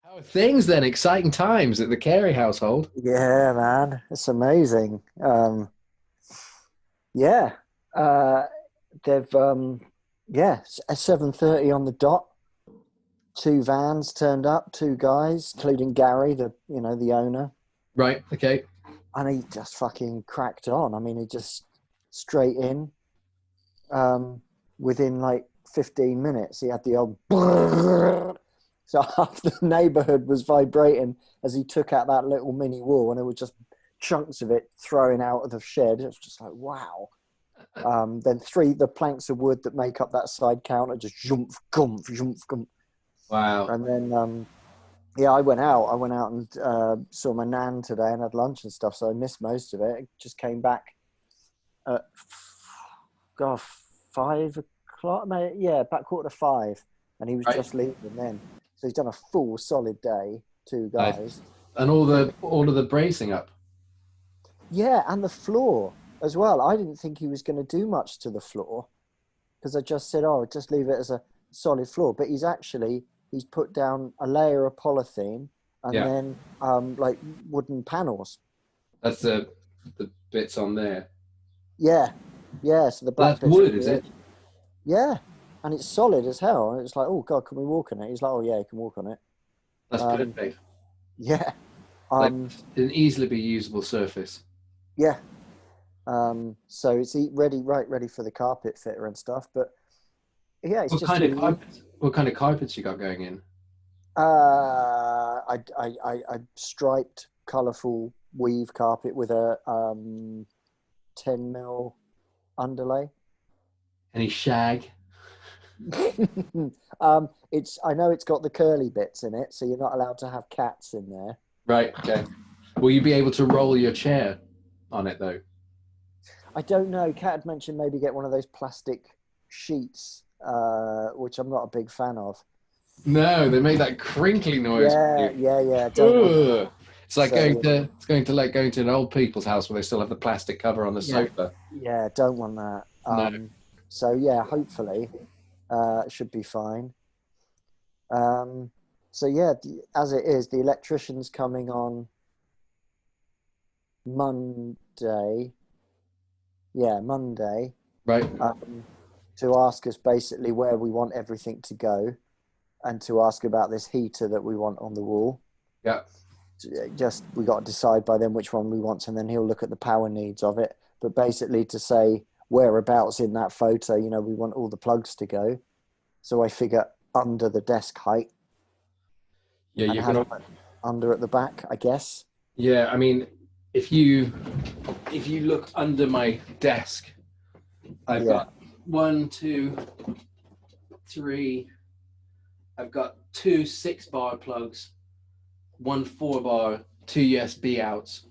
How are things then? Exciting times at the Carey household. Yeah, man, it's amazing. Yeah, uh, they've yeah, at 7:30 on the dot. Two vans turned up, two guys, including Gary, the owner, Right, okay. and he just fucking cracked on. I mean, he just straight in. Um, Within like 15 minutes, he had the old. So half the neighborhood was vibrating as he took out that little mini wall, and it was just chunks of it throwing out of the shed. It was just like, wow. Then the planks of wood that make up that side counter just jump, gump, jump, gump. Wow. And then, yeah, I went out. I went out and saw my nan today and had lunch and stuff. So I missed most of it. I just came back at, God, 5 o'clock, mate. Yeah, about 4:45. And he was Right. just leaving then. So he's done a full solid day, two Nice. guys. And all of the bracing up. Yeah, and the floor as well. I didn't think he was going to do much to the floor because I just said, "Oh, just leave it as a solid floor." But he's put down a layer of polythene and Yeah. then like wooden panels. That's the bits on there. Yeah, yeah. So the black That's bits wood, will is be it? it. Yeah, and it's solid as hell. And it's like, oh God, can we walk on it? He's like, oh yeah, you can walk on it. That's Um, perfect. yeah, Like um, an easily be usable surface. yeah. So it's ready for the carpet fitter and stuff. But yeah, it's What just kind of giving you carpets? What kind of carpets you got going in? I striped, colourful weave carpet with a 10 mil underlay. Any shag? It's I know it's got the curly bits in it, so you're not allowed to have cats in there. Right, okay. Will you be able to roll your chair on it though? I don't know. Cat had mentioned maybe get one of those plastic sheets, which I'm not a big fan of. No, they make that crinkly noise when Yeah, you. yeah, yeah. Don't want that. Ugh. It's like So going to an old people's house where they still have the plastic cover on the yeah, sofa. yeah, don't want that. No. So yeah, hopefully, it should be fine. Um, so yeah, as it is, the electrician's coming on Monday. Yeah, Monday, Right. um, to ask us basically where we want everything to go, and to ask about this heater that we want on the wall. Yeah. Just we got to decide by then which one we want, and then he'll look at the power needs of it. But basically, to say whereabouts in that photo, we want all the plugs to go. So I figure under the desk height Yeah, and you're have gonna. it under at the back, I guess. Yeah, I mean, if you if you look under my desk, I've Yeah, got one, two, three. I've got two 6-bar plugs, one 4-bar, two USB outs,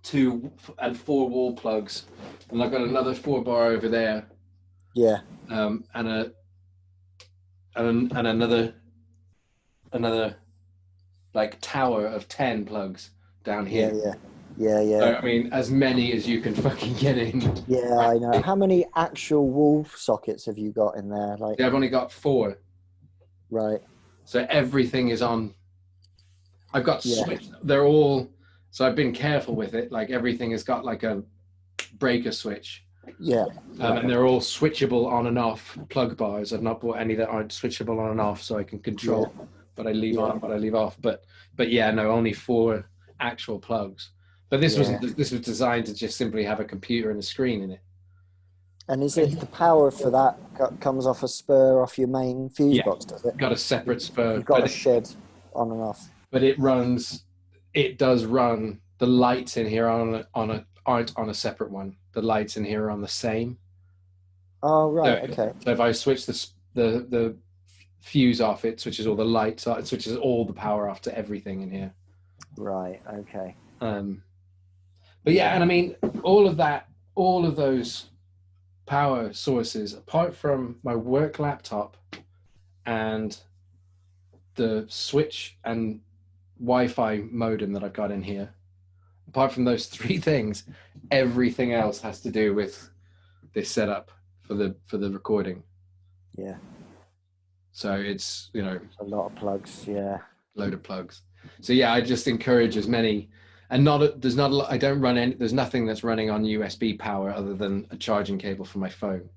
two and four wall plugs, and I've got another 4-bar over there, yeah, and and another like tower of 10 plugs down yeah, here. yeah, yeah, yeah, So, I mean, as many as you can fucking get in. yeah. I know. How many actual wall sockets have you got in there? Like, Yeah, I've only got four, right? so everything is on. I've got Yeah, switch. They're all. So I've been careful with it. Like everything has got like a breaker switch, yeah, yeah, and they're all switchable on and off plug bars. I've not bought any that aren't switchable on and off, so I can yeah, control what I leave on yeah, and what I leave off. But yeah, no, only four actual plugs. But this yeah. wasn't. This was designed to just simply have a computer and a screen in it. And is it the power for that comes off a spur off your main fuse Yeah, box, does it? got a separate spur, You've got a shed on and off. but it runs. It does run. The lights in here aren't on a separate one. The lights in here are on the same. Oh, So, right, okay. so if I switch the fuse off, it switches all the lights off, it switches all the power off to everything in here. Right, okay. Um, but yeah, and I mean, all of that, all of those power sources, apart from my work laptop and the switch and Wi-Fi modem that I've got in here, apart from those three things, everything else has to do with this setup for the recording. Yeah, So it's a lot of plugs. Yeah, load of plugs. So yeah, I just encourage as many, and there's not a lot, I don't run any, there's nothing that's running on USB power other than a charging cable for my phone.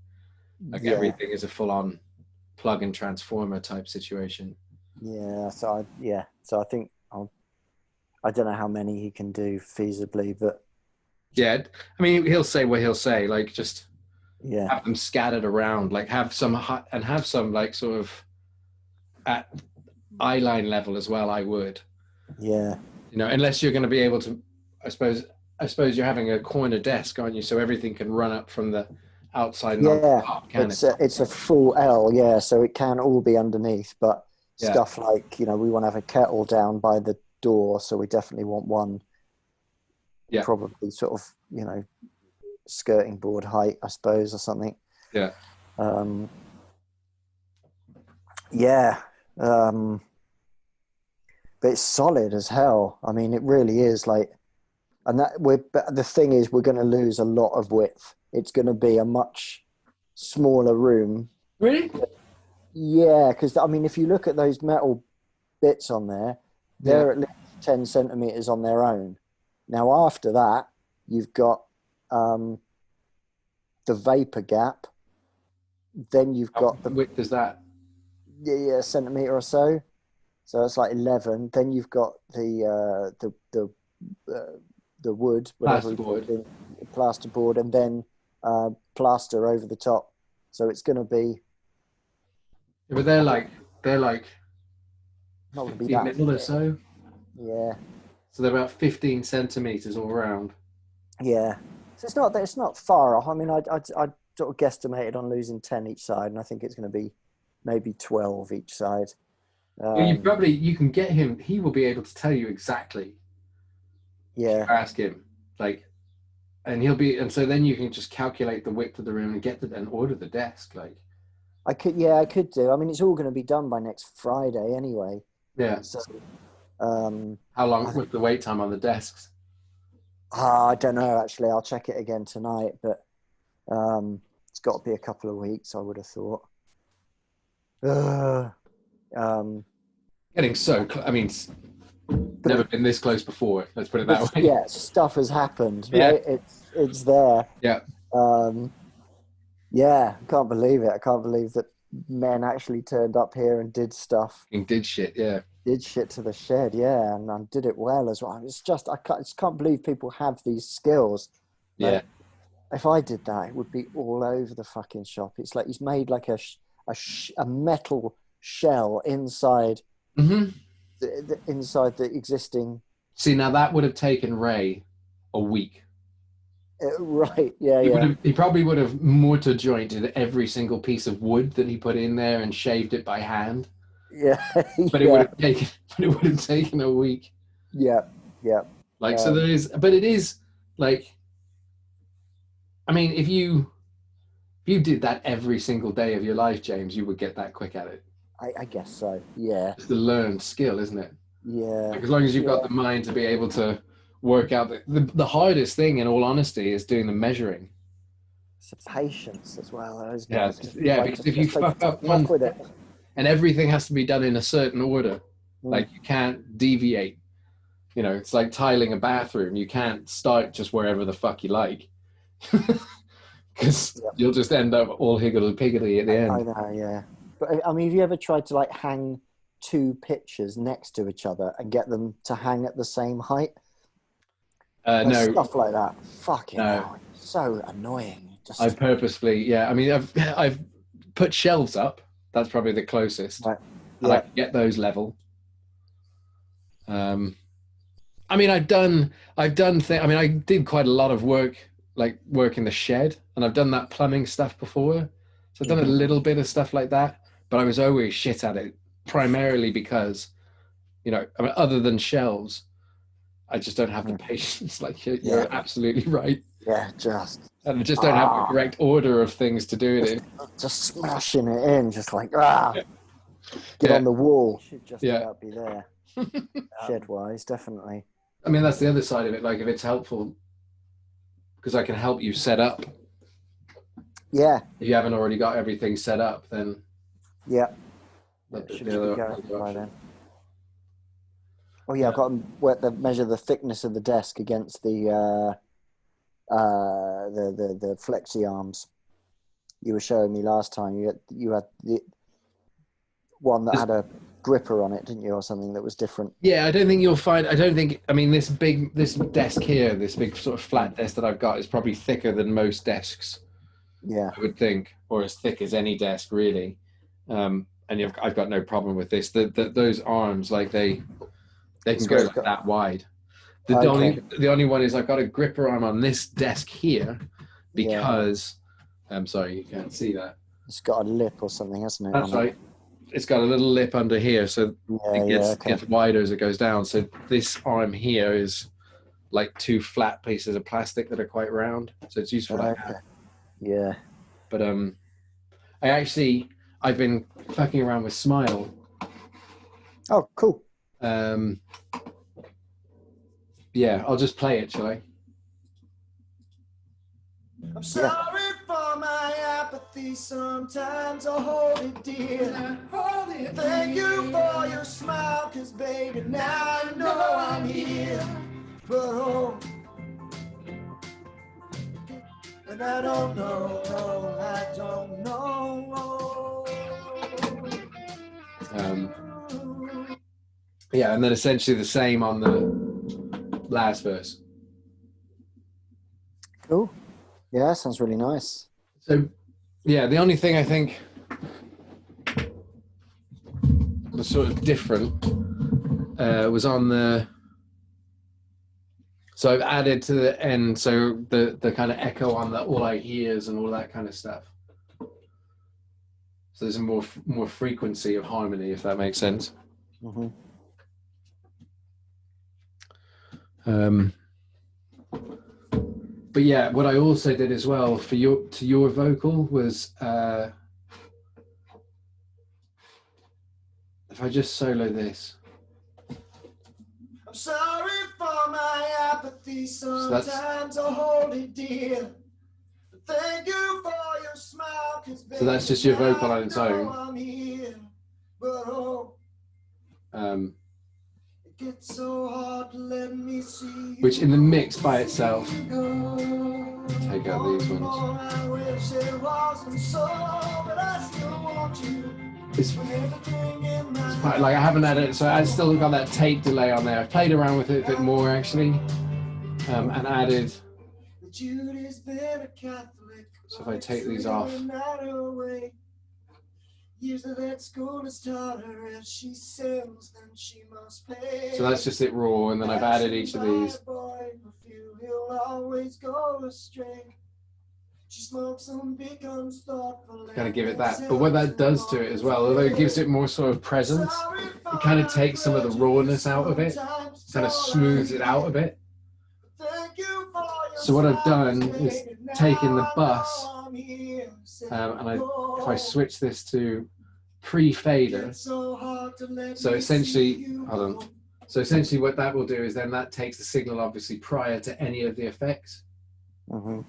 Like Yeah. everything is a full-on plug and transformer type situation. Yeah. So I think I don't know how many he can do feasibly, but Yeah, I mean, he'll say what he'll say, like just yeah. have them scattered around, like have some and have some like sort of at eye line level as well. I would, Yeah. unless you're going to be able to, I suppose. I suppose you're having a corner desk, aren't you? So everything can run up from the outside and onto the Yeah. top, can it? It's a full L, yeah, so it can all be underneath, but Yeah, stuff like, we want to have a kettle down by the door, so we definitely want one yeah, probably sort of, skirting board height, I suppose, or something. yeah. Um, yeah. Um, but it's solid as hell. I mean, it really is like, and but the thing is, we're going to lose a lot of width. It's going to be a much smaller room. Really? Yeah, because I mean, if you look at those metal bits on there, Yeah. they're at least 10 centimeters on their own. Now, after that, you've got the vapor gap. Then you've How got the width is that? centimeter or so. So it's like 11. Then you've got the wood, whatever we put Plasterboard. in, plasterboard, and then plaster over the top. So it's going to be Yeah, but they're like not going to be 50 that mil or thick. so. Yeah, So they're about 15 centimeters all around. yeah. So it's not far off. I mean, I sort of guesstimated on losing 10 each side, and I think it's going to be maybe 12 each side. Well, Um, you can get him. He will be able to tell you exactly if you yeah, ask him. Like, and so then you can just calculate the width of the room and and order the desk. Like, I could do. I mean, it's all going to be done by next Friday anyway. yeah. So um, How I long think with the wait time on the desks? I don't know. Actually, I'll check it again tonight, but it's got to be a couple of weeks. I would have thought. Um, Getting so I mean, but never been this close before. Let's put it that way. yeah, stuff has happened, Yeah. right? It's there. Yeah. Um, yeah, I can't believe it. I can't believe that men actually turned up here and did stuff, He did shit. Yeah. did shit to the shed. Yeah, and did it well as well. It's just I just can't believe people have these skills. Yeah. Like, if I did that, it would be all over the fucking shop. It's like he's made like a metal shell inside Hmm. inside the existing. See, now that would have taken Ray a week. Right? Yeah. He probably would have mortar jointed every single piece of wood that he put in there and shaved it by hand. Yeah, But it would yeah, have taken, but it would have taken a week. yeah, yeah. Like, so Um, but it is like, I mean, if you did that every single day of your life, James, you would get that quick at it. I guess so. Yeah, It's a learned skill, isn't it? yeah, Like, as long as you've got yeah. the mind to be able to work out the hardest thing, in all honesty, is doing the measuring. It's the patience as well, isn't it? Yeah, It's just yeah. like Because if you just take fuck your up time off one, with it. and everything has to be done in a certain order, Mm, like you can't deviate. It's like tiling a bathroom. You can't start just wherever the fuck you like, because yeah, you'll just end up all higgledy piggledy at the I end. know. Yeah, but I mean, have you ever tried to like hang two pictures next to each other and get them to hang at the same height? Like No, stuff like that. Fucking no. hell, it's so annoying. I Just purposefully, yeah. I mean, I've put shelves up. That's probably the closest, like, and I yeah, can get those level. Um, I mean, I did quite a lot of work, like work in the shed, and I've done that plumbing stuff before. So I've done a hmm little bit of stuff like that, but I was always shit at it, primarily because, I mean, other than shelves, I just don't have the patience. Like yeah, you're absolutely right, yeah. Just and I just don't have the ah, correct order of things to do it just in. just smashing it in, just like Yeah, get yeah, on the wall. Should just yeah. about be there. Shed wise, definitely. I mean, that's the other side of it. Like, if it's helpful, because I can help you set up. Yeah, If you haven't already got everything set up, then yeah. the, It should the be other, going other by option. then. Oh yeah, I've got to measure the thickness of the desk against the flexi arms you were showing me last time. You had the one that had a gripper on it, didn't you, or something that was different? Yeah, I don't think you'll find. I don't think. I mean, this desk here, this big sort of flat desk that I've got, is probably thicker than most desks. Yeah. I would think, or as thick as any desk, really. And I've got no problem with this. Those arms, like they can go like that wide. The only one is I've got a gripper arm on this desk here because I'm sorry, you can't see that. It's got a lip or something, hasn't it? That's right. It's got a little lip under here, so it gets wider as it goes down. So this arm here is like two flat pieces of plastic that are quite round. So it's useful like that. Yeah. But I've been fucking around with Smile. Oh, cool. Yeah, I'll just play it, shall I? I'm sorry for my apathy. Sometimes I hold it dear. Thank you for your smile, 'cause baby, now I know I'm here. But oh, and I don't know, no, I don't know. Yeah, and then essentially the same on the last verse. Cool. Yeah, sounds really nice. So, yeah, the only thing I think was sort of different was on the. So I've added to the end, so the kind of echo on the all I hears and all that kind of stuff. So there's a more frequency of harmony, if that makes sense. Mm-hmm. But yeah, what I also did as well for your vocal was if I just solo this. I'm sorry for my apathy. Sometimes I hold it dear. Thank you for your smile. So that's just your vocal on its own. It gets so hard to let me see. Which in the mix by itself, take out these ones. It's quite, like I haven't added, so I still got that tape delay on there. I've played around with it a bit more actually, and added. So if I take these off. So that's just it raw, and then I've added each of these. Kind of give it that, but what that does to it as well, although it gives it more sort of presence, it kind of takes some of the rawness out of it, kind of smooths it out a bit. So what I've done is taken the bus, and if I switch this to pre-fader, so essentially, hold on. So essentially what that will do is then that takes the signal obviously prior to any of the effects. Mm-hmm.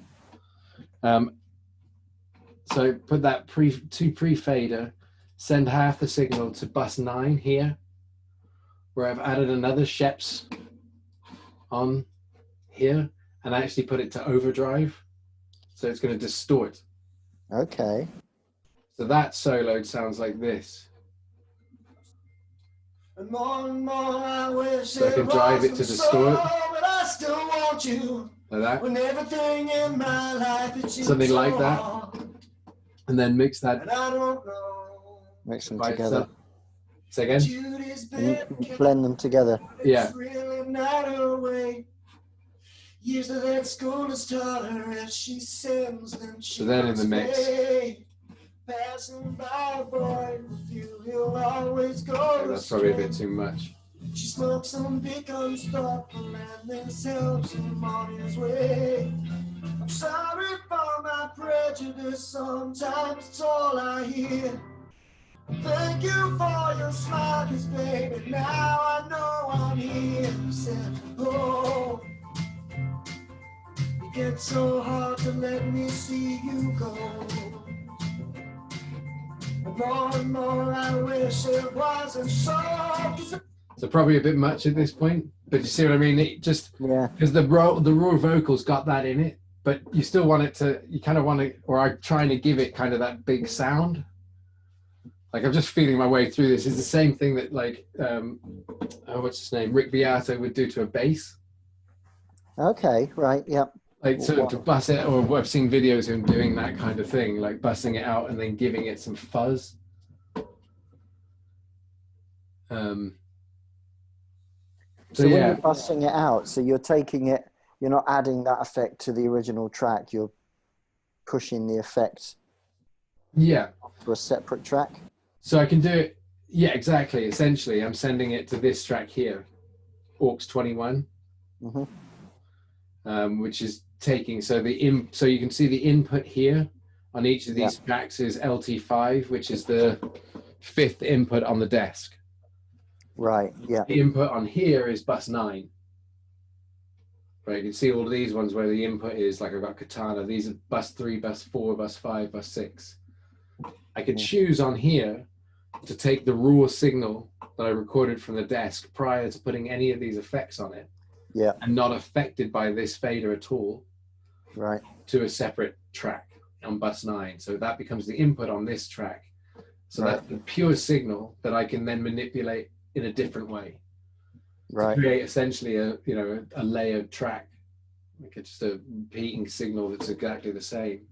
So put that pre-fader, send half the signal to bus 9 here, where I've added another Sheps on here, and actually put it to overdrive. So it's going to distort. Okay. So that soloed sounds like this. And more I wish so I can drive it to distort. But I still want you. Like that. When everything in my life is something like that. And then mix that. And I don't know. Mix them together. Say again? And blend them together. Yeah. Really not her way. Years of that school has taught her if she sins, then she so then in the mix. Passing by, boy, with you, he'll always go. Okay, that's probably a bit too much. She smokes and becomes thoughtful, and this helps him on his way. I'm sorry for my prejudice, sometimes it's all I hear. Thank you for your smile, 'cause baby, now I know I'm here. Said, oh, it gets so hard to let me see you go. And more I wish it wasn't so. So So probably a bit much at this point, but you see what I mean? It just, Yeah. because the raw vocals got that in it, but you still want it to, you kind of want to, or I'm trying to give it kind of that big sound. Like, I'm just feeling my way through this. It's the same thing that, like, what's his name? Rick Beato would do to a bass. Okay, right, yeah. Like, sort of to bust it, or I've seen videos of him doing that kind of thing, like busting it out and then giving it some fuzz. So when yeah, you're busting it out, so you're taking it, you're not adding that effect to the original track, you're pushing the effect yeah. to a separate track? So I can do it, yeah, exactly. Essentially, I'm sending it to this track here, aux 21, which is taking, so so you can see the input here on each of these tracks is LT5, which is the 5th input on the desk. Right, yeah. The input on here is bus 9. Right, you can see all of these ones where the input is, like I've got Katana, these are bus 3, bus 4, bus 5, bus 6. I could choose on here to take the raw signal that I recorded from the desk prior to putting any of these effects on it, and not affected by this fader at all, right, to a separate track on bus 9. So that becomes the input on this track. So that's the pure signal that I can then manipulate in a different way, to create essentially a layered track, like it's just a repeating signal that's exactly the same.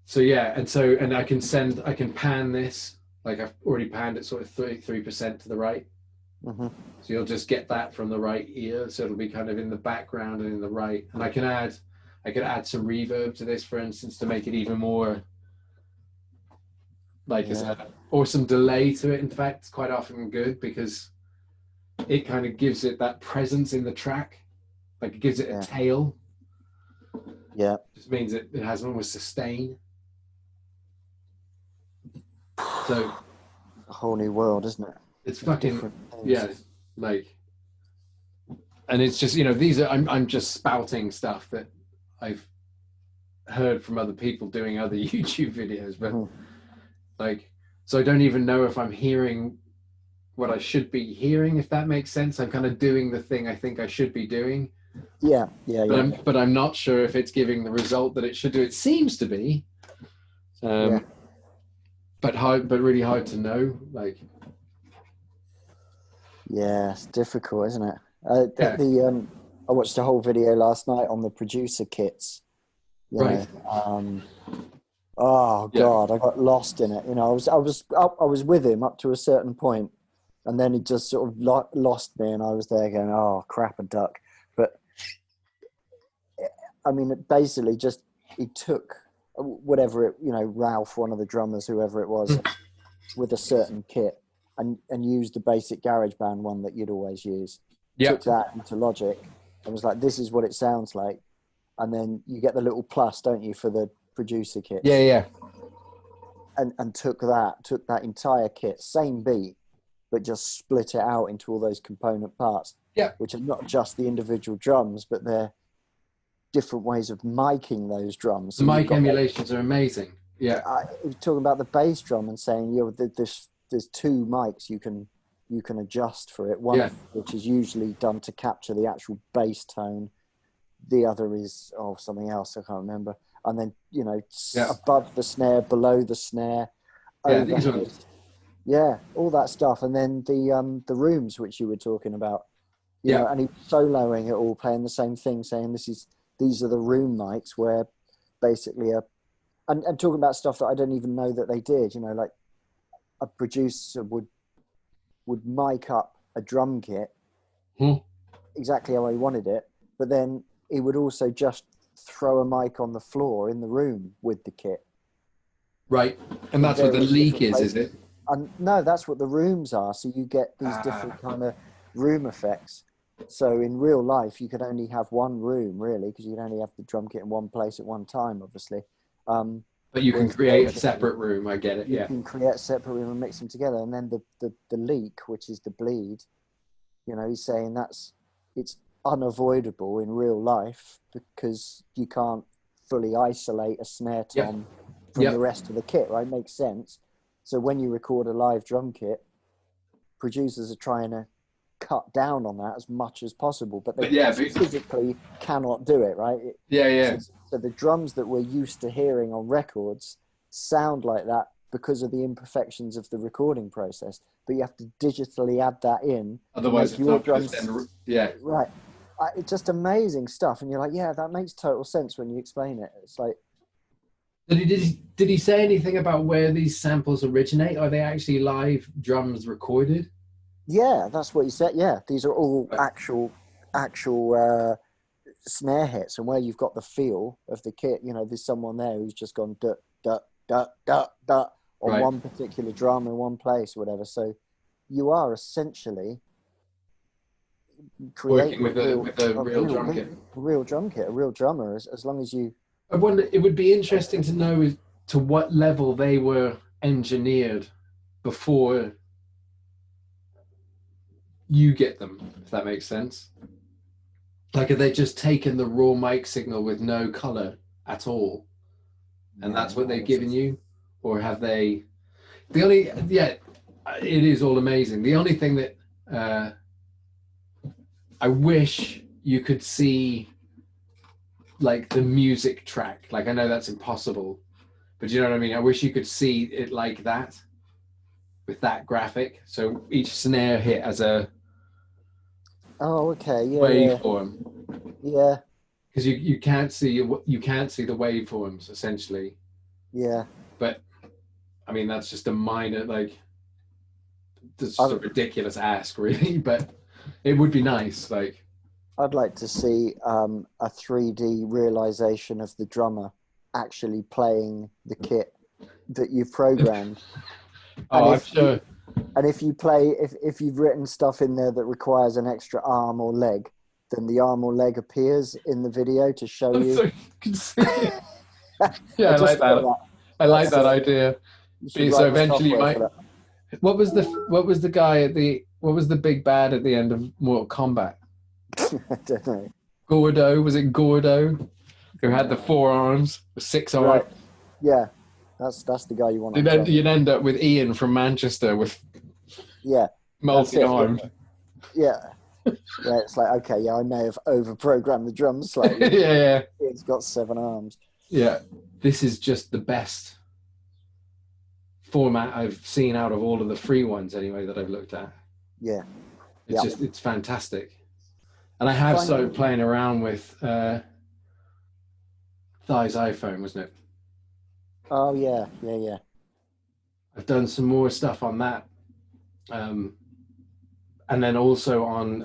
So yeah, and I can pan this, like I've already panned it sort of 33% to the right. So you'll just get that from the right ear, so it'll be kind of in the background and in the right. And I could add some reverb to this, for instance, to make it even more like or some delay to it. In fact, it's quite often good because it kind of gives it that presence in the track, like it gives it a tail. Yeah, just means it has almost sustain. So a whole new world, isn't it? It's fucking like, and it's just, these are, I'm just spouting stuff that I've heard from other people doing other YouTube videos, but like, so I don't even know if I'm hearing what I should be hearing, if that makes sense. I'm kind of doing the thing I think I should be doing. But I'm not sure if it's giving the result that it should do. It seems to be, but really hard to know. Like, yeah, it's difficult, isn't it? I watched a whole video last night on the producer kits. Oh God, I got lost in it. I was with him up to a certain point, and then he just sort of lost me, and I was there going, "Oh crap, a duck." But I mean, it basically just, he took whatever Ralph, one of the drummers, whoever it was, with a certain kit, and used the basic GarageBand one that you'd always use. Took that into Logic and was like, "This is what it sounds like." And then you get the little plus, don't you, for the producer kits? And took that entire kit, same beat, but just split it out into all those component parts. Which are not just the individual drums, but they're different ways of miking those drums. The mic emulations are amazing. I was talking about the bass drum and saying, there's 2 mics you can adjust for it. One of which is usually done to capture the actual bass tone. The other is something else, I can't remember. And then above the snare, below the snare, these ones. All that stuff. And then the rooms which you were talking about, and he was soloing it all, playing the same thing, saying these are the room mics, where basically and talking about stuff that I don't even know that they did. Like a producer would mic up a drum kit exactly how he wanted it, but then he would also just throw a mic on the floor in the room with the kit. Right, and that's what the leak is it? And no, that's what the rooms are. So you get these different kind of room effects. So in real life, you could only have one room, really, because you can only have the drum kit in one place at one time, obviously. But you can create a separate room. I get it. You can create a separate room and mix them together. And then the leak, which is the bleed, he's saying it's unavoidable in real life because you can't fully isolate a snare tom from the rest of the kit, right? Makes sense. So when you record a live drum kit, producers are trying to cut down on that as much as possible, but they physically cannot do it, right? So the drums that we're used to hearing on records sound like that because of the imperfections of the recording process, but you have to digitally add that in. Otherwise, your drums, right? It's just amazing stuff, and you're like, yeah, that makes total sense when you explain it. It's like, did he say anything about where these samples originate? Are they actually live drums recorded? Yeah, that's what he said. Yeah, these are all actual snare hits, and where you've got the feel of the kit, you know, there's someone there who's just gone duh duh duh duh duh on one particular drum in one place or whatever. So you are essentially creating with a real drum kit. A real drum kit, a real drummer, as long as you... I wonder, it would be interesting to know to what level they were engineered before you get them, if that makes sense. Like, have they just taken the raw mic signal with no color at all, and that's what they've given you? Or have they... it is all amazing. The only thing that I wish you could see, like, the music track. Like, I know that's impossible, but you know what I mean? I wish you could see it like that, with that graphic. So each snare hit as a waveform. Yeah. Because you can't see the waveforms, essentially. Yeah. But I mean, that's just a minor, like, that's just a ridiculous ask, really. But it would be nice. Like, I'd like to see a 3D realization of the drummer actually playing the kit that you've programmed. I'm sure. And if you've written stuff in there that requires an extra arm or leg, then the arm or leg appears in the video to show you. So you can see it. Yeah, I like that. I like that idea. So eventually you might... What was the guy at what was the big bad at the end of Mortal Kombat? I don't know. Gordo, was it Gordo? Who had the 4 arms, the 6 arms? Right. Yeah, that's the guy you want. You'd end up with Ian from Manchester with multi-armed. Yeah. Yeah, it's like, okay, yeah, I may have over-programmed the drums slightly. Yeah. It's got 7 arms. Yeah, this is just the best format I've seen out of all of the free ones, anyway, that I've looked at. Yeah. It's fantastic. And I have started playing around with Thai's iPhone, wasn't it? Oh, yeah. I've done some more stuff on that. And then also on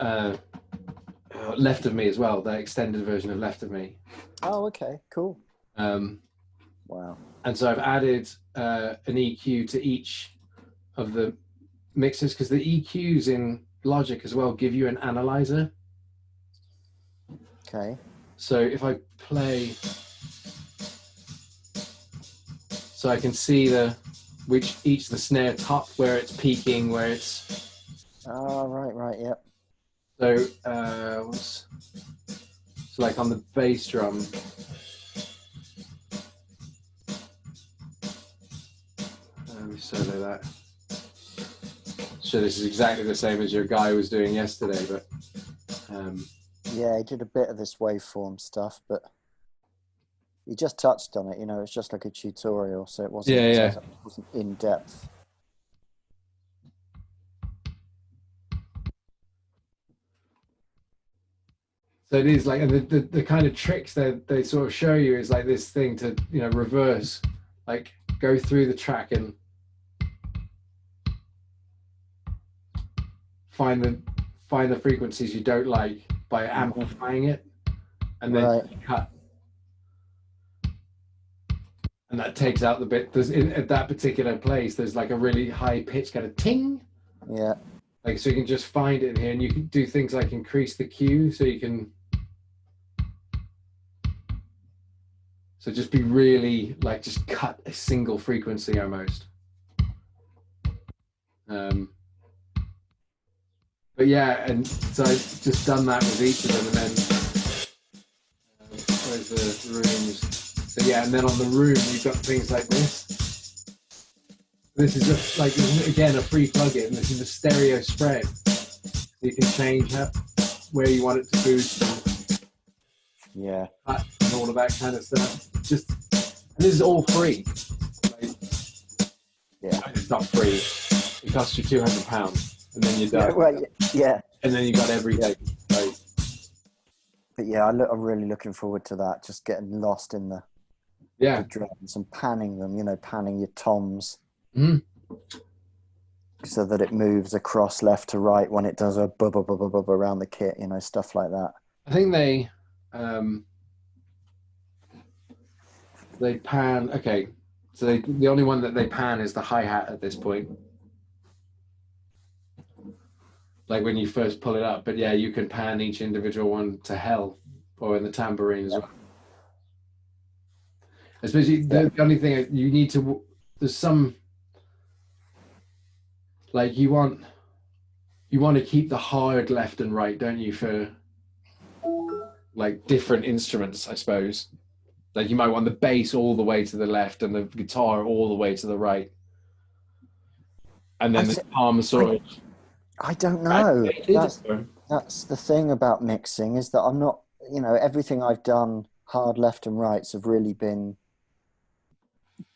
Left of Me as well, the extended version of Left of Me. Oh, okay, cool. Wow. And so I've added an EQ to each of the mixes, because the EQs in Logic as well give you an analyzer. Okay. So if I play, so I can see each the snare top, where it's peaking, where it's... Oh, right, yep. So, so like on the bass drum, let me solo that. So this is exactly the same as your guy was doing yesterday, but yeah, he did a bit of this waveform stuff, but he just touched on it. You know, it's just like a tutorial, so it wasn't. It wasn't in depth. So it is like the kind of tricks that they sort of show you is like this thing to, you know, reverse, like go through the track and find the frequencies you don't like by amplifying it, and then cut, and that takes out the bit. At that particular place, there's like a really high pitch kind of ting. Yeah. Like, so you can just find it in here, and you can do things like increase the Q, so you can. So just be really, like, just cut a single frequency almost. But yeah, and so I've just done that with each of them, and then where's the rooms? So yeah, and then on the room you've got things like this. This is like again a free plugin. This is a stereo spread. So you can change where you want it to boost, Yeah. and all of that kind of stuff. And this is all free. Like, Yeah. it's not free. It costs you £200, and then you're done. Yeah, well, yeah. And then you got everything. Yeah. Like, But yeah, I'm really looking forward to that. Just getting lost in the drums and panning them. You know, panning your toms. Mm-hmm. So that it moves across left to right when it does a bub around the kit, you know, stuff like that. I think they pan. Okay, so the only one that they pan is the hi-hat at this point. Like when you first pull it up, but yeah, you can pan each individual one to hell, or in the tambourine as well. Especially the only thing you need to, there's some, like you want to keep the hard left and right, don't you, for like different instruments, I suppose. Like you might want the bass all the way to the left and the guitar all the way to the right. And then the palm sort of... I don't know. That's the thing about mixing, is that I'm not, you know, everything I've done hard left and rights have really been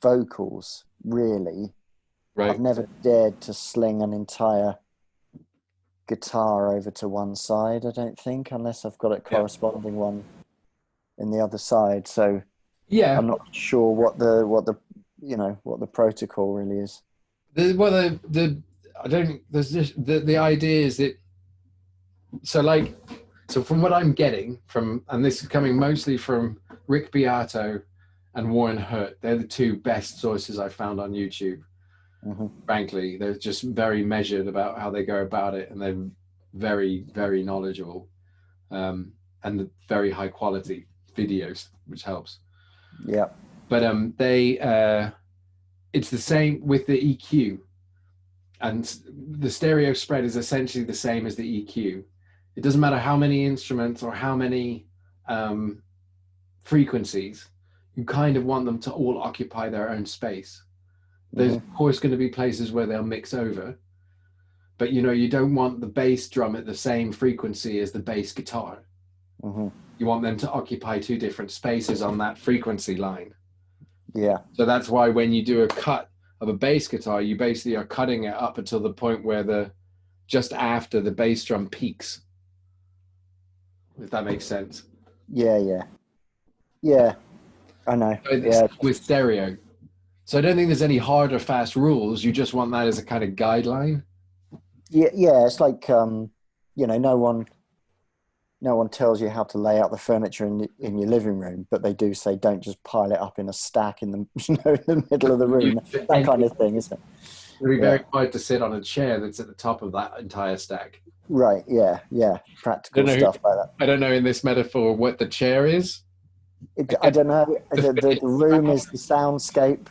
vocals, really. Right. I've never dared to sling an entire guitar over to one side, I don't think, unless I've got a corresponding one in the other side. So yeah, I'm not sure what the protocol really is. The idea is that so from what I'm getting from, and this is coming mostly from Rick Beato and Warren Hurt, they're the two best sources I found on YouTube. Mm-hmm. Frankly, they're just very measured about how they go about it, and they're very, very knowledgeable, and very high quality videos, which helps. Yeah. But it's the same with the EQ, and the stereo spread is essentially the same as the EQ. It doesn't matter how many instruments or how many frequencies, you kind of want them to all occupy their own space. There's of course going to be places where they'll mix over, but you know, you don't want the bass drum at the same frequency as the bass guitar. Mm-hmm. You want them to occupy two different spaces on that frequency line. Yeah. So that's why when you do a cut of a bass guitar, you basically are cutting it up until the point where just after the bass drum peaks. If that makes sense. Yeah, I know. With stereo. So I don't think there's any hard or fast rules. You just want that as a kind of guideline. Yeah. It's like, no one tells you how to lay out the furniture in your living room, but they do say don't just pile it up in a stack in the in the middle of the room. That kind of thing, isn't it? It'd be very hard to sit on a chair that's at the top of that entire stack. Right. Yeah. Practical stuff like that. I don't know in this metaphor what the chair is. I don't know. The room is the soundscape,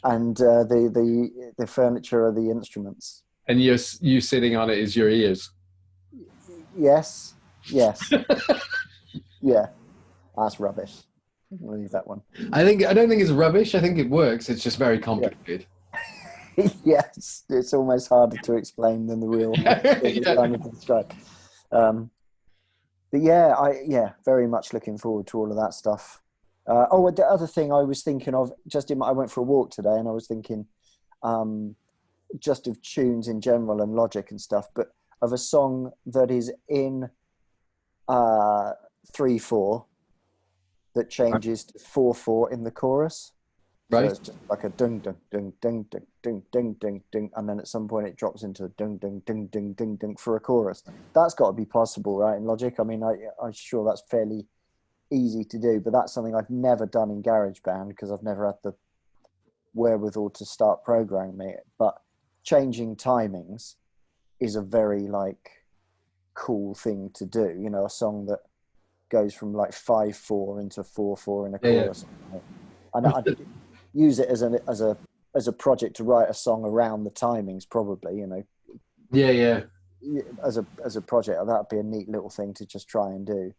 and the furniture are the instruments. And you sitting on it is your ears. Yes. Yeah, that's rubbish. I'll leave that one. I don't think it's rubbish. I think it works. It's just very complicated. Yeah. Yes, it's almost harder to explain than the real thing you're trying to describe. But very much looking forward to all of that stuff. The other thing I was thinking of, I went for a walk today, and I was thinking just of tunes in general and Logic and stuff, but of a song that is in 3/4 that changes to 4/4 in the chorus. Right. So it's just like a dung dung dung dung dung dung dung dung dung, and then at some point it drops into dung dung dung dung dung dung for a chorus. That's got to be possible, right? In Logic, I mean, I'm sure that's fairly easy to do, but that's something I've never done in GarageBand because I've never had the wherewithal to start programming it. But changing timings is a very cool thing to do, you know, a song that goes from 5/4 into 4/4 in a chorus. Yeah. And I'd use it as a project to write a song around the timings, probably, you know. Yeah. As a project, that'd be a neat little thing to just try and do,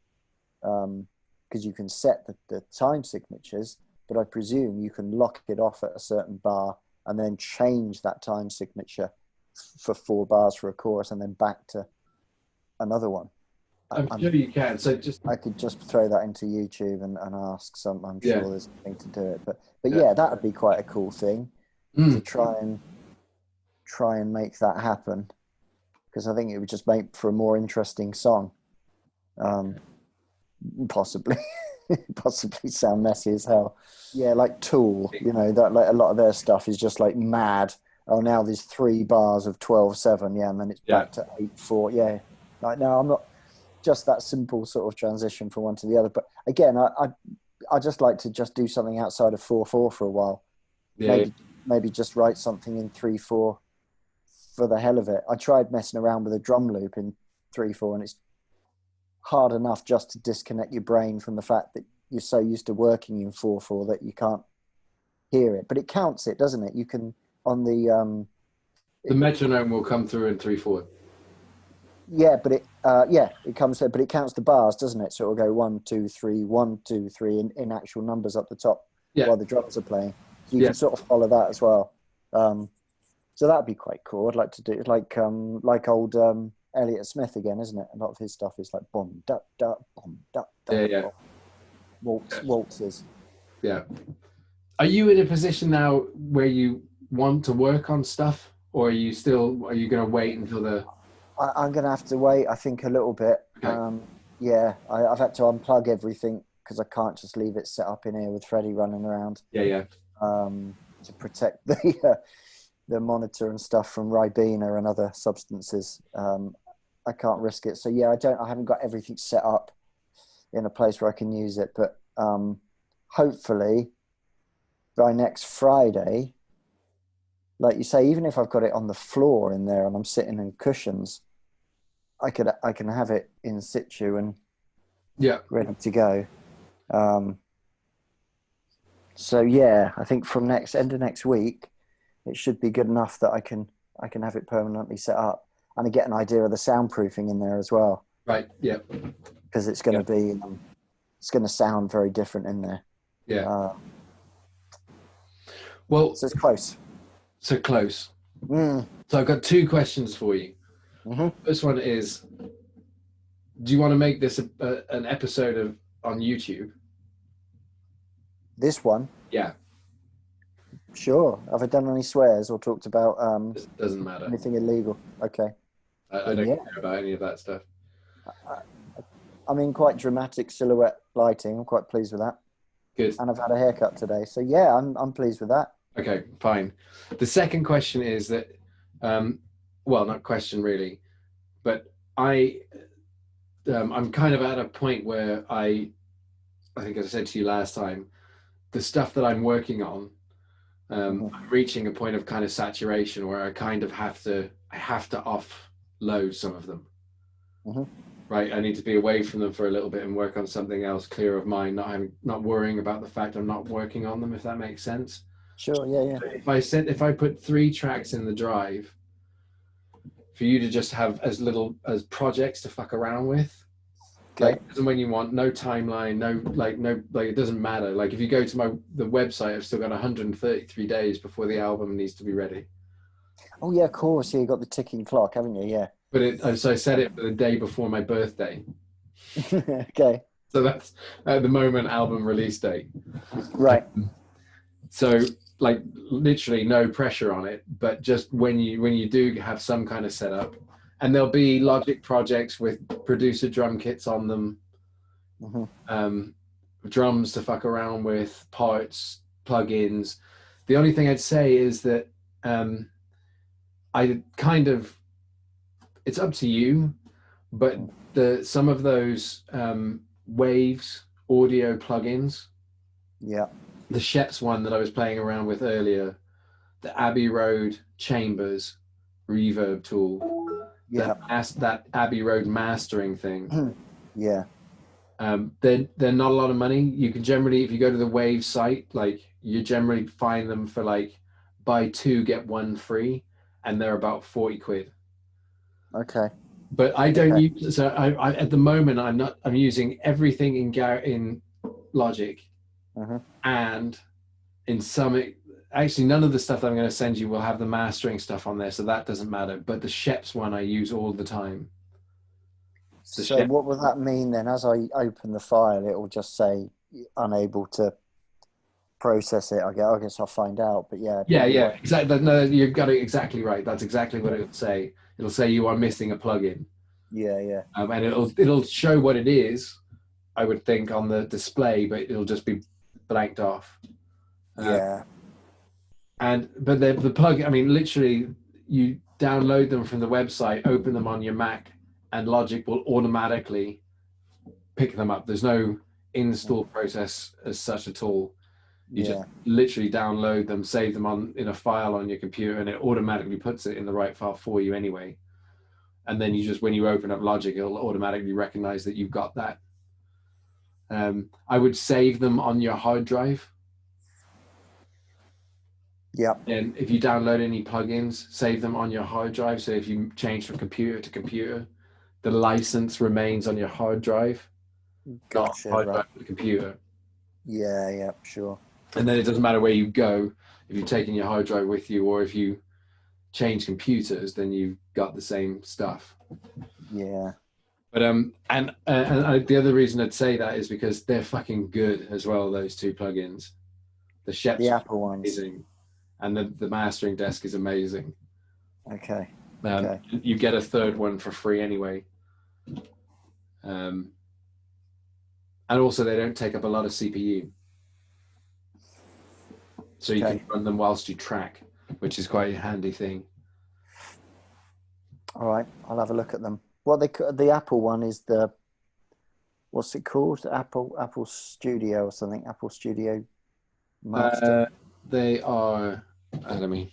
because you can set the time signatures, but I presume you can lock it off at a certain bar and then change that time signature for 4 bars for a chorus, and then back to another one. I'm sure you can. So just I could just throw that into YouTube and ask some. I'm Yeah. sure there's something to do it, but yeah, that would be quite a cool thing to try and make that happen, because I think it would just make for a more interesting song. Possibly sound messy as hell. Yeah, like Tool, you know, that like a lot of their stuff is just like mad. Oh, now there's 3 bars of 12/7, yeah, and then it's back to 8/4, yeah. Like, no, I'm not just that simple sort of transition from one to the other. But again, I just like to just do something outside of 4/4 for a while. Maybe just write something in 3/4 for the hell of it. I tried messing around with a drum loop in 3/4, and it's hard enough just to disconnect your brain from the fact that you're so used to working in 4/4 that you can't hear it. But it counts it, doesn't it? You can on the metronome will come through in 3/4. Yeah, but it comes there, but it counts the bars, doesn't it? So it'll go 1, 2, 3, 1, 2, 3 in actual numbers up the top while the drums are playing. So you can sort of follow that as well. So that'd be quite cool. I'd like to do it like old Elliott Smith again, isn't it? A lot of his stuff is like boom, da, da, boom, da, da, waltzes. Yeah. Are you in a position now where you want to work on stuff, or are you going to wait until the... I'm going to have to wait, I think, a little bit. Okay. Yeah, I've had to unplug everything because I can't just leave it set up in here with Freddie running around. Yeah. To protect the monitor and stuff from Ribena and other substances. I can't risk it. So yeah, I haven't got everything set up in a place where I can use it. But hopefully by next Friday, like you say, even if I've got it on the floor in there and I'm sitting in cushions, I can have it in situ and ready to go. So yeah, I think from end of next week, it should be good enough that I can have it permanently set up, and I get an idea of the soundproofing in there as well. Right. Yeah. Because it's going to be, it's going to sound very different in there. Yeah. Well, so it's close. So close. So I've got 2 questions for you. Mm-hmm. First one is, do you want to make this an episode on YouTube? This one? Yeah. Sure. Have I done any swears or talked about It doesn't matter. anything illegal? Okay. I don't care about any of that stuff. I mean, quite dramatic silhouette lighting. I'm quite pleased with that. Good. And I've had a haircut today. So yeah, I'm pleased with that. Okay, fine. The second question is that, well, not question really, but I'm kind of at a point where I think, as I said to you last time, the stuff that I'm working on, I'm reaching a point of kind of saturation where I kind of have to offload some of them. Mm-hmm. Right, I need to be away from them for a little bit and work on something else, clear of mind, not worrying about the fact I'm not working on them, if that makes sense. Sure, yeah. If I put 3 tracks in the drive for you to just have as little as projects to fuck around with, Okay. like, as and when you want, no timeline, no, it doesn't matter. Like, if you go to the website, I've still got 133 days before the album needs to be ready. Oh yeah, of course. Yeah, you got the ticking clock, haven't you? Yeah. But so I set it for the day before my birthday. Okay. So that's at the moment album release date. Right. So like literally no pressure on it, but just when you do have some kind of setup, and there'll be Logic projects with producer drum kits on them, drums to fuck around with, parts, plugins. The only thing I'd say is that it's up to you, but some of those Waves audio plugins, the Sheps one that I was playing around with earlier, the Abbey Road Chambers reverb tool, that Abbey Road mastering thing, they're not a lot of money. You can generally, if you go to the Wave site, like, you generally find them for like buy 2 get 1 free, and they're about 40 quid. Okay. But I don't use, so I at the moment I'm using everything in Logic, and in some actually none of the stuff that I'm going to send you will have the mastering stuff on there, so that doesn't matter. But the Sheps one I use all the time. So what will that mean then? As I open the file, it will just say unable to process it. I guess I'll find out. But yeah, Yeah, exactly. No, you've got it exactly right. That's exactly what it'll say. It'll say you are missing a plugin. Yeah. And it'll show what it is, I would think, on the display, but it'll just be blanked off. Yeah. But the plug, I mean, literally, you download them from the website, open them on your Mac, and Logic will automatically pick them up. There's no install process as such at all. You just literally download them, save them in a file on your computer, and it automatically puts it in the right file for you anyway. And then when you open up Logic, it'll automatically recognize that you've got that. I would save them on your hard drive. Yeah. And if you download any plugins, save them on your hard drive. So if you change from computer to computer, the license remains on your hard drive, Gotcha, not hard right. drive of the computer. Yeah, sure. And then it doesn't matter where you go, if you're taking your hard drive with you, or if you change computers, then you've got the same stuff. Yeah. But the other reason I'd say that is because they're fucking good as well. Those two plugins, the Sheps, The Apple ones, amazing, and the mastering desk is amazing. Okay. You get a third one for free anyway. And also they don't take up a lot of CPU. So you can run them whilst you track, which is quite a handy thing. All right, I'll have a look at them. The Apple one is what's it called? Apple Studio or something? Apple Studio Master. They are. Let me.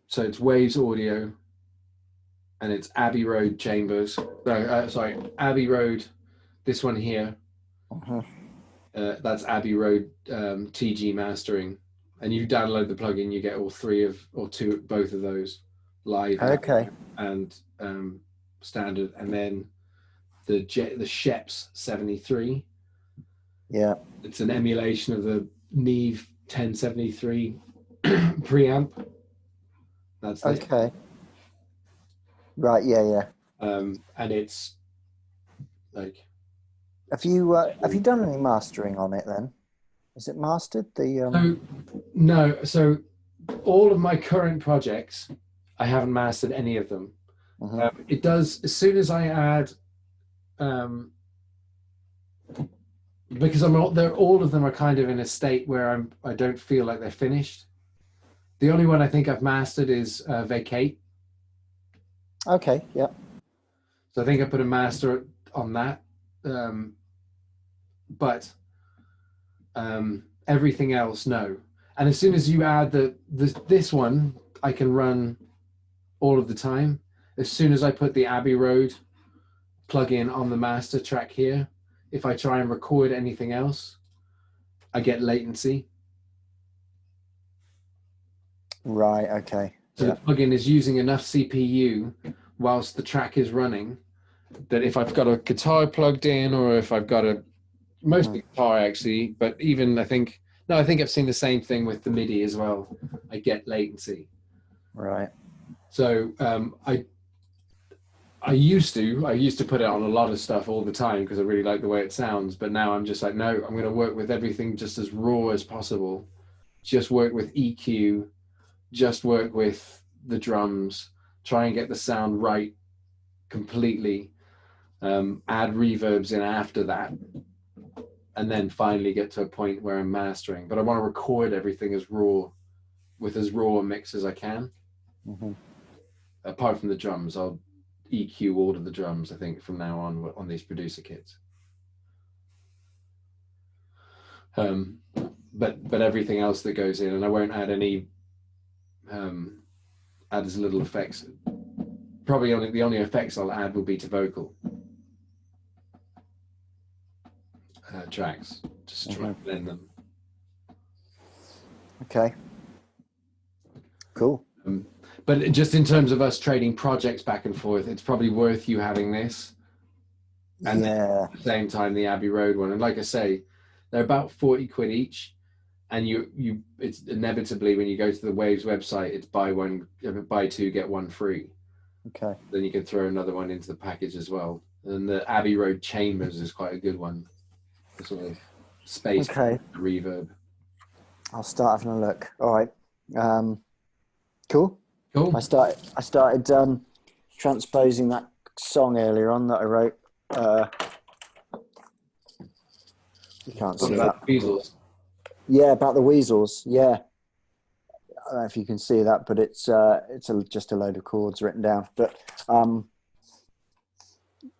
So it's Waves Audio, and it's Abbey Road Chambers. No, sorry, Abbey Road. This one here. That's Abbey Road TG mastering, and you download the plugin, you get both of those live. Okay. And standard, and then the Sheps 73. Yeah. It's an emulation of the Neve 1073 preamp. That's okay. Right. Yeah. And it's like. Have you done any mastering on it then? Is it mastered? No. So all of my current projects, I haven't mastered any of them. It does as soon as I add, because all of them are kind of in a state where I don't feel like they're finished. The only one I think I've mastered is Vacate. Okay. Yeah. So I think I put a master on that. But everything else, no. And as soon as you add this one, I can run all of the time. As soon as I put the Abbey Road plugin on the master track here, if I try and record anything else, I get latency. Right, okay. So the plugin is using enough CPU whilst the track is running that if I've got a guitar plugged in, or if I've got mostly guitar actually, but even I think I've seen the same thing with the MIDI as well. I get latency. Right. So I used to put it on a lot of stuff all the time because I really like the way it sounds, but now I'm just like, no, I'm going to work with everything just as raw as possible. Just work with EQ, just work with the drums, try and get the sound right completely, add reverbs in after that, and then finally get to a point where I'm mastering. But I want to record everything as raw, with as raw a mix as I can. Apart from the drums, I'll EQ all of the drums, I think, from now on these producer kits. But everything else that goes in, and I won't add any, add as little effects. Probably the only effects I'll add will be to vocal tracks, just to try and blend them. Okay. Cool. But just in terms of us trading projects back and forth, it's probably worth you having this. and then Yeah. at the same time the Abbey Road one. And like I say, they're about 40 quid each. And it's inevitably when you go to the Waves website, it's buy two, get one free. Okay. Then you can throw another one into the package as well. And the Abbey Road Chambers is quite a good one. The sort of space reverb. I'll start having a look. All right. Cool. Cool. I started transposing that song earlier on that I wrote. You can't see that. Weasels. Yeah, about the weasels. Yeah. I don't know if you can see that, but it's just a load of chords written down. But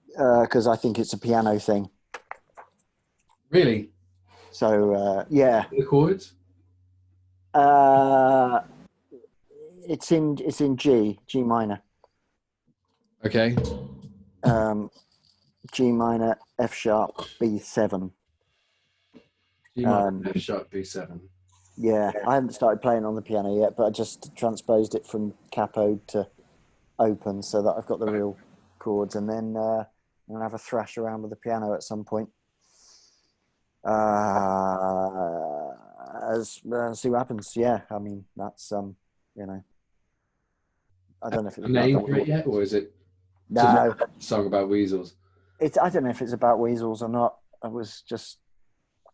because I think it's a piano thing. Really? So yeah. The chords? It's in G minor. Okay. G minor, F sharp, B7. G minor, F sharp, B7. Yeah, I haven't started playing on the piano yet, but I just transposed it from capo to open so that I've got the real chords, and then I'll have a thrash around with the piano at some point. See what happens. Yeah, I mean that's I don't know if it's a name for it yet, or is it no a song about weasels? I don't know if it's about weasels or not. I was just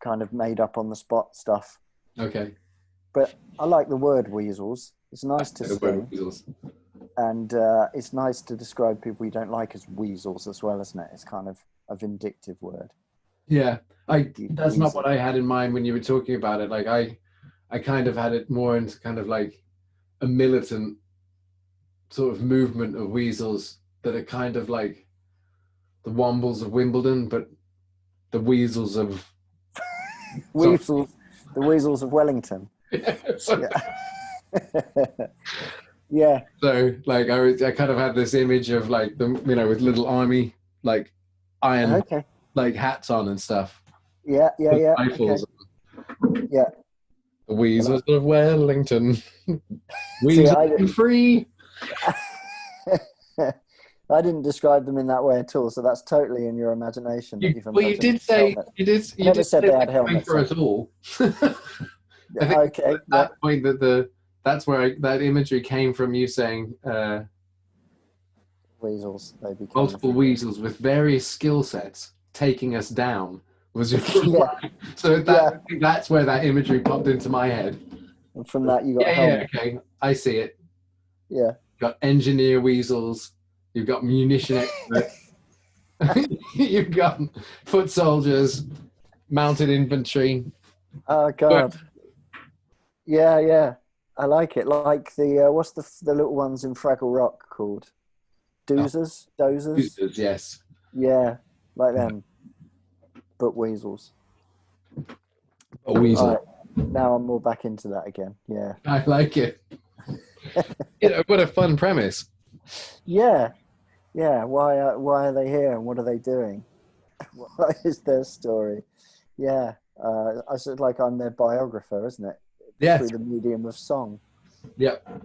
kind of made up on the spot stuff. Okay. But I like the word weasels. It's nice to say. Weasels. And it's nice to describe people you don't like as weasels as well, isn't it? It's kind of a vindictive word. Yeah, that's not what I had in mind when you were talking about it. Like I kind of had it more into kind of like a militant sort of movement of weasels that are kind of like the Wombles of Wimbledon, but the weasels of weasels, the weasels of Wellington. Yeah. Yeah. So like I kind of had this image of like them, with little army like iron like hats on and stuff. Yeah. Rifles. Okay. Yeah. The weasels of Wellington. Weasels free. I didn't describe them in that way at all, so that's totally in your imagination. You did say you did. You never did said they had helmets for us all. I think okay. At that point, that's where that imagery came from. You saying weasels. They become multiple weasels with various skill sets taking us down was your So that's where that imagery popped into my head. And from that, you got a helmet. Okay, I see it. Yeah. You've got engineer weasels. You've got munition experts. You've got foot soldiers, mounted infantry. Oh God. Yeah. I like it. Like the what's the little ones in Fraggle Rock called? Dozers. Dozers, yes. Yeah, like them, but weasels. A weasel. Right. Now I'm more back into that again. Yeah. I like it. What a fun premise. Yeah. Why are they here and what are they doing? What is their story? Yeah. I said like I'm their biographer, isn't it? Yeah. Through the medium of song. Yep.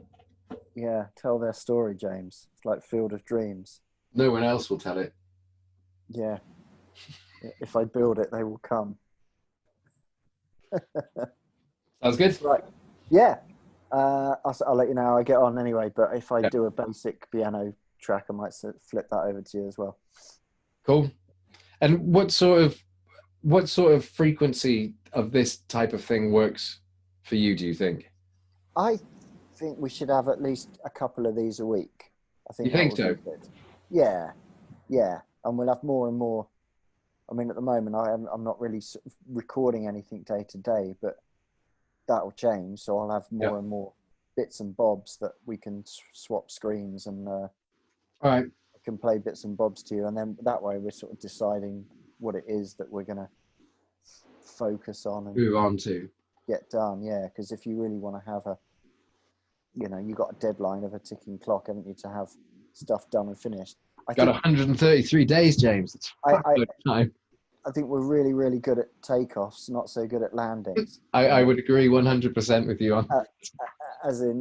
Yeah. Tell their story, James. It's like Field of Dreams. No one else will tell it. Yeah. If I build it, they will come. Sounds good. Right. Yeah. I'll let you know how I get on anyway, but if I do a basic piano track, I might flip that over to you as well. Cool. And what sort of frequency of this type of thing works for you, do you think? I think we should have at least a couple of these a week. I think. You think so? Yeah. And we'll have more and more. I mean, at the moment, I'm not really recording anything day to day, but that will change. So I'll have more and more bits and bobs that we can swap screens and all right. I can play bits and bobs to you. And then that way we're sort of deciding what it is that we're going to focus on and move on to. Get done. Yeah. Because if you really want to have you got a deadline of a ticking clock, haven't you, to have stuff done and finished. Got 133 days, James. It's time. I think we're really, really good at takeoffs, not so good at landings. I would agree 100% with you on as in,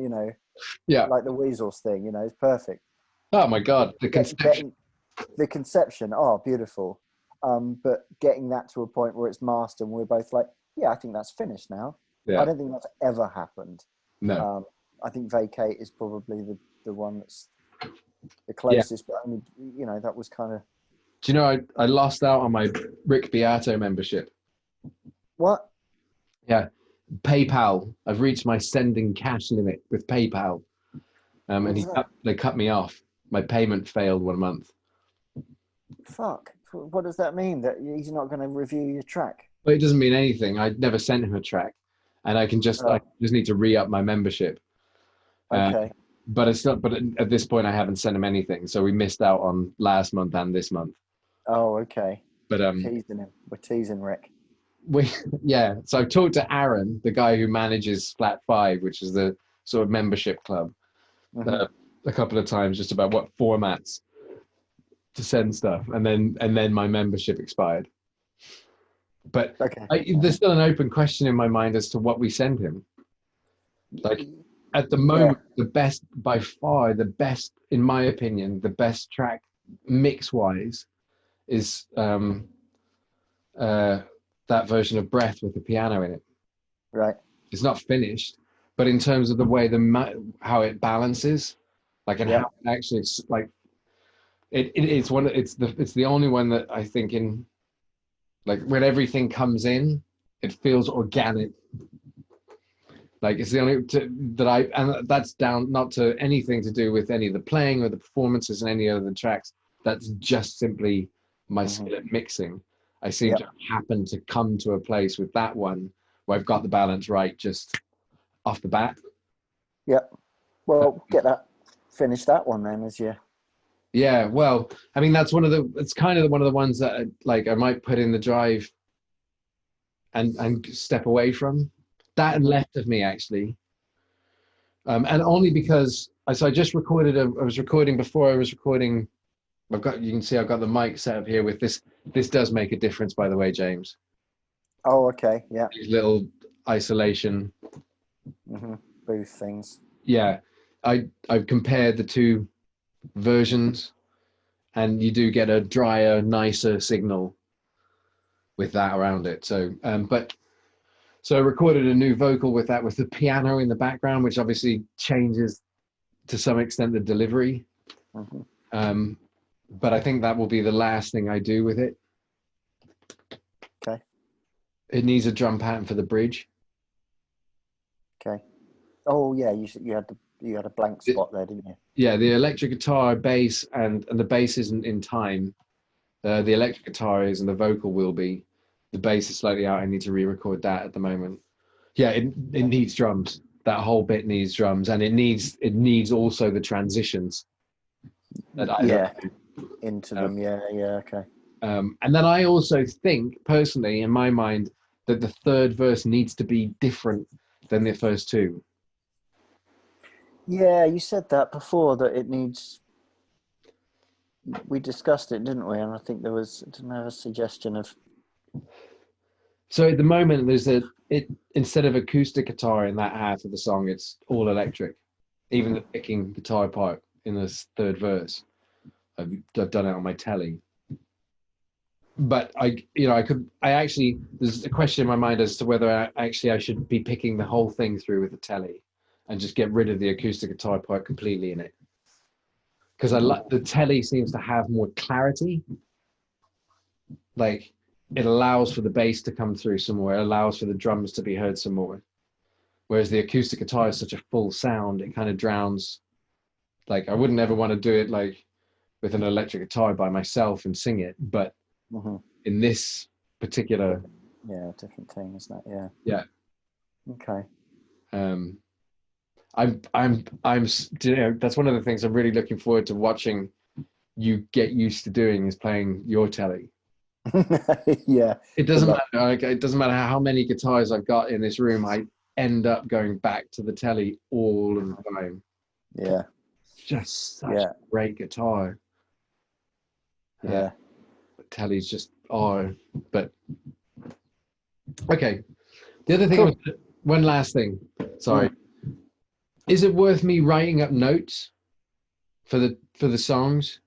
like the weasels thing, it's perfect. Oh my God, the conception. The conception, oh, beautiful. But getting that to a point where it's mastered and we're both like, yeah, I think that's finished now. Yeah. I don't think that's ever happened. No. I think Vacate is probably the one that's the Yeah. closest, but only, you know, that was kind of... Do you know, I lost out on my Rick Beato membership. What? Yeah. PayPal. I've reached my sending cash limit with PayPal. And they cut me off. My payment failed 1 month. Fuck. What does that mean? That he's not going to review your track? But it doesn't mean anything. I never sent him a track, and I just need to re-up my membership. Okay. But it's not. But at this point, I haven't sent him anything, so we missed out on last month and this month. Oh, okay. But teasing him. We're teasing Rick. Yeah. So I've talked to Aaron, the guy who manages Flat 5, which is the sort of membership club, a couple of times, just about what formats to send stuff, and then my membership expired. But there's still an open question in my mind as to what we send him. Like at the moment, the best, by far the best, in my opinion, the best track mix wise is that version of Breath with the piano in it. Right. It's not finished, but in terms of the way how it balances, like, and how it actually, like, it's the only one that I think in, like, when everything comes in, it feels organic. Like, it's the only and that's down not to anything to do with any of the playing or the performances and any other tracks. That's just simply my skill at mixing. I seem to happen to come to a place with that one where I've got the balance right just off the bat. Yep. Well, finish that one then, as you. Yeah, well, I mean, it's kind of one of the ones that I might put in the drive and step away from. That and Left of Me, actually. And only because I just recorded, I was recording before I was recording. You can see I've got the mic set up here with this. This does make a difference, by the way, James. Oh, okay. Yeah. These little isolation. Booth things. Yeah. I've compared the two versions, and you do get a drier, nicer signal with that around it. So so I recorded a new vocal with that, with the piano in the background, which obviously changes to some extent the delivery. But I think that will be the last thing I do with it. Okay. It needs a drum pattern for the bridge. Okay. Oh yeah, you had a blank spot there, didn't you? Yeah, the electric guitar, bass, and the bass isn't in time. The electric guitar is, and the vocal will be. The bass is slightly out. I need to re-record that at the moment. Yeah, it needs drums. That whole bit needs drums, and it needs also the transitions. Into them. Yeah. Okay. And then I also think, personally, in my mind, that the third verse needs to be different than the first two. Yeah, you said that before, that it needs. We discussed it, didn't we? And I think didn't have a suggestion of. So at the moment, instead of acoustic guitar in that half of the song, it's all electric. Even the picking guitar part in this third verse, I've done it on my telly. But there's a question in my mind as to whether I should be picking the whole thing through with the telly and just get rid of the acoustic guitar part completely in it. Because the telly seems to have more clarity. Like, it allows for the bass to come through some more. It allows for the drums to be heard some more. Whereas the acoustic guitar is such a full sound, it kind of drowns. Like, I wouldn't ever want to do it like with an electric guitar by myself and sing it, but in this particular, different thing, isn't it? Yeah. Okay. That's one of the things I'm really looking forward to watching you get used to doing, is playing your telly. Yeah. It doesn't matter. Like, it doesn't matter how many guitars I've got in this room. I end up going back to the telly all of the time. Yeah. Just such a great guitar. Yeah. But telly's just but okay. The other thing, one last thing. Sorry. Is it worth me writing up notes for the songs?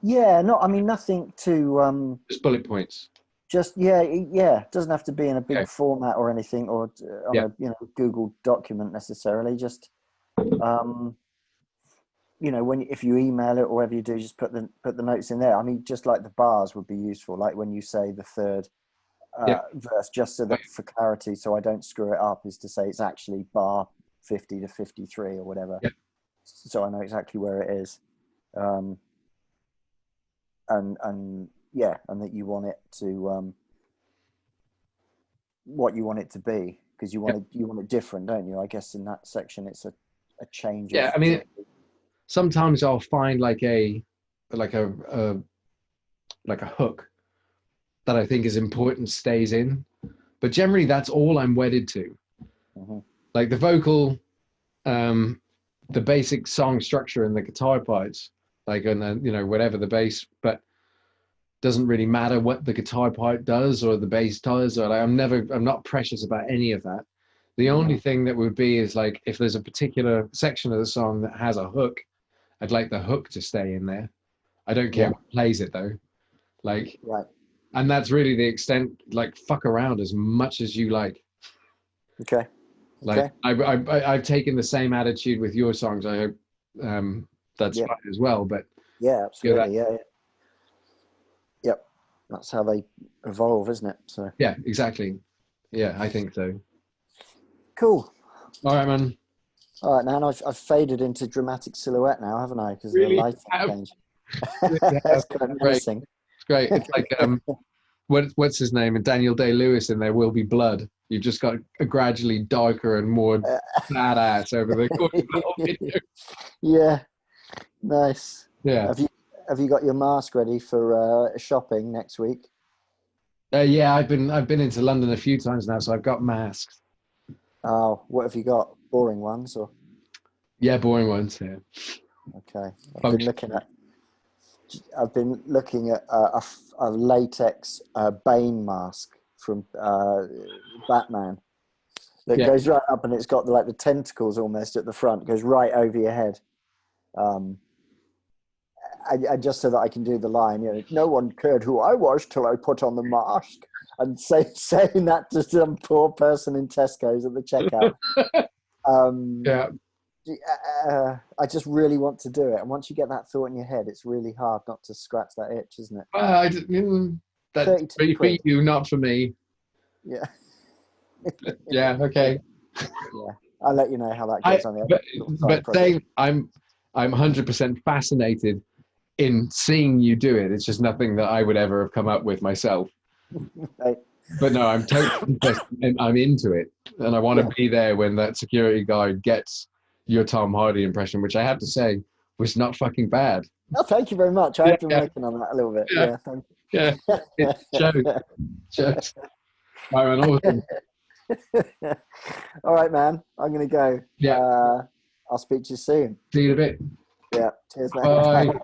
Yeah, not. I mean, nothing to. Just bullet points. Just yeah, yeah. It doesn't have to be in a big Okay. format or anything, or on Yeah. a Google document necessarily. Just when if you email it or whatever you do, just put the notes in there. I mean, just like the bars would be useful. Like when you say the third Yeah. verse, just so that for clarity, so I don't screw it up, is to say it's actually bar 50 to 53 or whatever. Yeah. So I know exactly where it is. And yeah, and that you want it to what you want it to be, because you want it different, don't you? I guess in that section it's a change of. Yeah. I mean, sometimes I'll find like a hook that I think is important stays in, but generally that's all I'm wedded to. Mhm. Like the vocal, the basic song structure and the guitar parts, like, and then whatever the bass, but doesn't really matter what the guitar part does or the bass does, or like, I'm not precious about any of that. The only thing that would be is like if there's a particular section of the song that has a hook, I'd like the hook to stay in there. I don't care who plays it though. Like, Right. and that's really the extent. Like, fuck around as much as you like. Okay. Like, I've taken the same attitude with your songs. I hope that's fine as well. But yeah, absolutely. Yeah. Yep. That's how they evolve, isn't it? So yeah, exactly. Yeah, I think so. cool. All right, man. All right, man. I've faded into dramatic silhouette now, haven't I? Because Really the lighting have. changed. Really It's quite Great. menacing. It's great. It's like what's his name? And Daniel Day-Lewis in There Will Be Blood. You've just got a gradually darker and more badass over the course of the whole video. Yeah. Nice. Yeah. Have you got your mask ready for shopping next week? Yeah, I've been into London a few times now, so I've got masks. Oh, what have you got? Boring ones, or? Yeah, boring ones. Yeah. Okay. I've been looking at a latex Bane mask from Batman that goes right up, and it's got the tentacles almost at the front, goes right over your head. I just so that I can do the line, no one cared who I was till I put on the mask, and saying that to some poor person in Tesco's at the checkout. Yeah. I just really want to do it, and once you get that thought in your head, it's really hard not to scratch that itch, isn't it? That's for you, not for me. Yeah. Yeah. Okay. Yeah, I'll let you know how that goes on the but saying I'm 100% fascinated in seeing you do it. It's just nothing that I would ever have come up with myself. Right. But no, I'm totally interested and I'm into it, and I want to be there when that security guard gets your Tom Hardy impression, which I have to say was not fucking bad. Oh, thank you very much. I've been working on that a little bit. Yeah, thank you. Yeah, it shows. All right, awesome. All right, man. I'm gonna go. Yeah. I'll speak to you soon. See you in a bit. Yeah. Cheers, man. Bye.